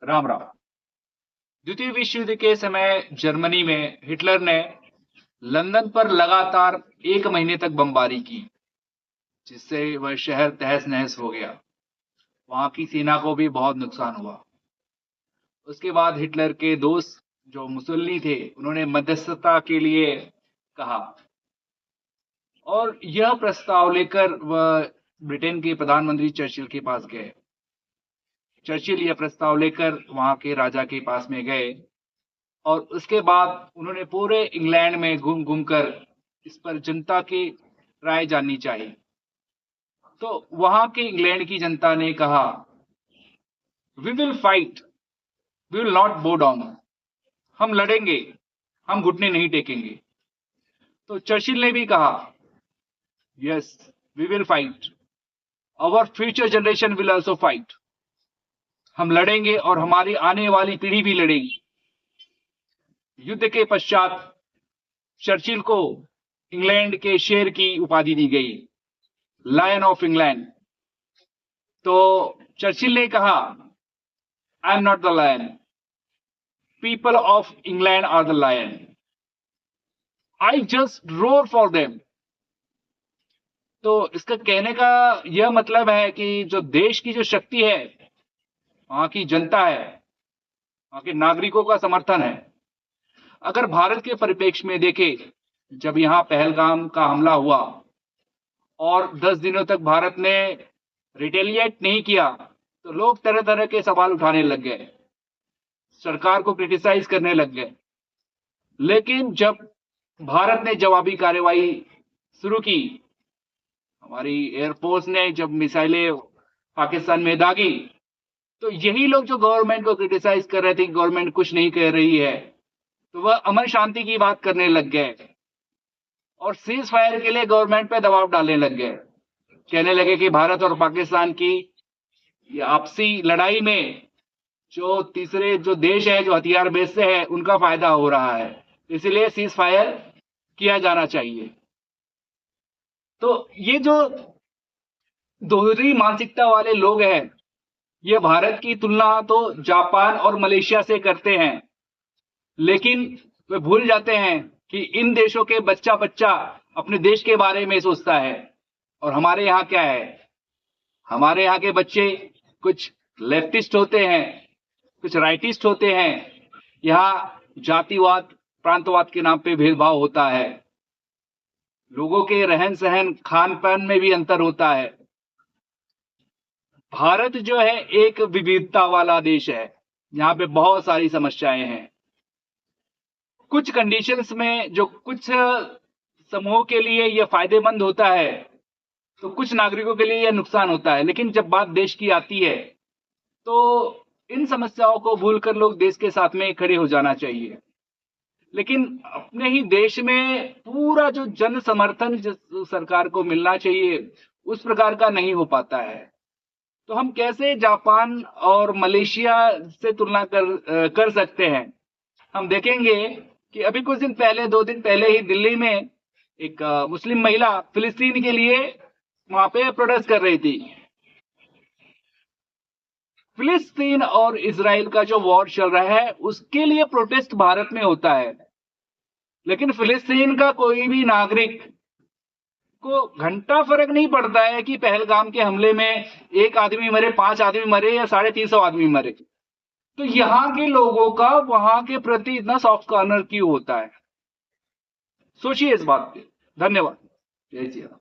राम राम। द्वितीय विश्व युद्ध के समय जर्मनी में हिटलर ने लंदन पर लगातार 1 महीने तक बमबारी की, जिससे वह शहर तहस नहस हो गया। वहां की सेना को भी बहुत नुकसान हुआ। उसके बाद हिटलर के दोस्त जो मुसोलिनी थे, उन्होंने मध्यस्थता के लिए कहा और यह प्रस्ताव लेकर वह ब्रिटेन के प्रधानमंत्री चर्चिल के पास गए। चर्चिल यह प्रस्ताव लेकर वहां के राजा के पास में गए और उसके बाद उन्होंने पूरे इंग्लैंड में घूम घूम कर इस पर जनता की राय जाननी चाहिए। तो वहां के इंग्लैंड की जनता ने कहा, we will fight, we will not bow down. हम लड़ेंगे, हम घुटने नहीं टेकेंगे। तो चर्चिल ने भी कहा, yes we will fight, our future generation will also fight. हम लड़ेंगे और हमारी आने वाली पीढ़ी भी लड़ेगी। युद्ध के पश्चात चर्चिल को इंग्लैंड के शेर की उपाधि दी गई, लायन ऑफ इंग्लैंड। तो चर्चिल ने कहा, I am not the lion, people of England are the lion, I just roar for them. तो इसका कहने का यह मतलब है कि जो देश की जो शक्ति है, वहां की जनता है, वहां के नागरिकों का समर्थन है। अगर भारत के परिप्रेक्ष्य में देखें, जब यहां पहलगाम का हमला हुआ और 10 दिनों तक भारत ने रिटेलिएट नहीं किया, तो लोग तरह तरह के सवाल उठाने लग गए, सरकार को क्रिटिसाइज करने लग गए। लेकिन जब भारत ने जवाबी कार्रवाई शुरू की, हमारी एयरफोर्स ने जब मिसाइलें पाकिस्तान में दागी, तो यही लोग जो गवर्नमेंट को क्रिटिसाइज कर रहे थे कि गवर्नमेंट कुछ नहीं कर रही है, तो वह अमन शांति की बात करने लग गए और सीज फायर के लिए गवर्नमेंट पे दबाव डालने लग गए। कहने लगे कि भारत और पाकिस्तान की ये आपसी लड़ाई में जो तीसरे जो देश है, जो हथियार बेचते हैं, उनका फायदा हो रहा है, इसलिए सीज फायर किया जाना चाहिए। तो ये जो दोहरी मानसिकता वाले लोग हैं, ये भारत की तुलना तो जापान और मलेशिया से करते हैं, लेकिन वे भूल जाते हैं कि इन देशों के बच्चा बच्चा अपने देश के बारे में सोचता है। और हमारे यहाँ क्या है, हमारे यहाँ के बच्चे कुछ लेफ्टिस्ट होते हैं, कुछ राइटिस्ट होते हैं। यहाँ जातिवाद, प्रांतवाद के नाम पे भेदभाव होता है, लोगों के रहन सहन, खान पान में भी अंतर होता है। भारत जो है एक विविधता वाला देश है, यहाँ पे बहुत सारी समस्याएं हैं। कुछ कंडीशंस में जो कुछ समूह के लिए यह फायदेमंद होता है, तो कुछ नागरिकों के लिए यह नुकसान होता है। लेकिन जब बात देश की आती है, तो इन समस्याओं को भूलकर लोग देश के साथ में खड़े हो जाना चाहिए। लेकिन अपने ही देश में पूरा जो जन समर्थन जिस सरकार को मिलना चाहिए, उस प्रकार का नहीं हो पाता है। तो हम कैसे जापान और मलेशिया से तुलना कर सकते हैं? हम देखेंगे कि अभी कुछ दिन पहले, 2 दिन पहले ही दिल्ली में एक मुस्लिम महिला फिलिस्तीन के लिए वहां पे प्रोटेस्ट कर रही थी। फिलिस्तीन और इजराइल का जो वॉर चल रहा है, उसके लिए प्रोटेस्ट भारत में होता है, लेकिन फिलिस्तीन का कोई भी नागरिक को घंटा फर्क नहीं पड़ता है कि पहलगाम के हमले में 1 आदमी मरे, 5 आदमी मरे या 350 आदमी मरे। तो यहाँ के लोगों का वहां के प्रति इतना सॉफ्ट कॉर्नर क्यों होता है? सोचिए इस बात पे। धन्यवाद। जय श्री राम।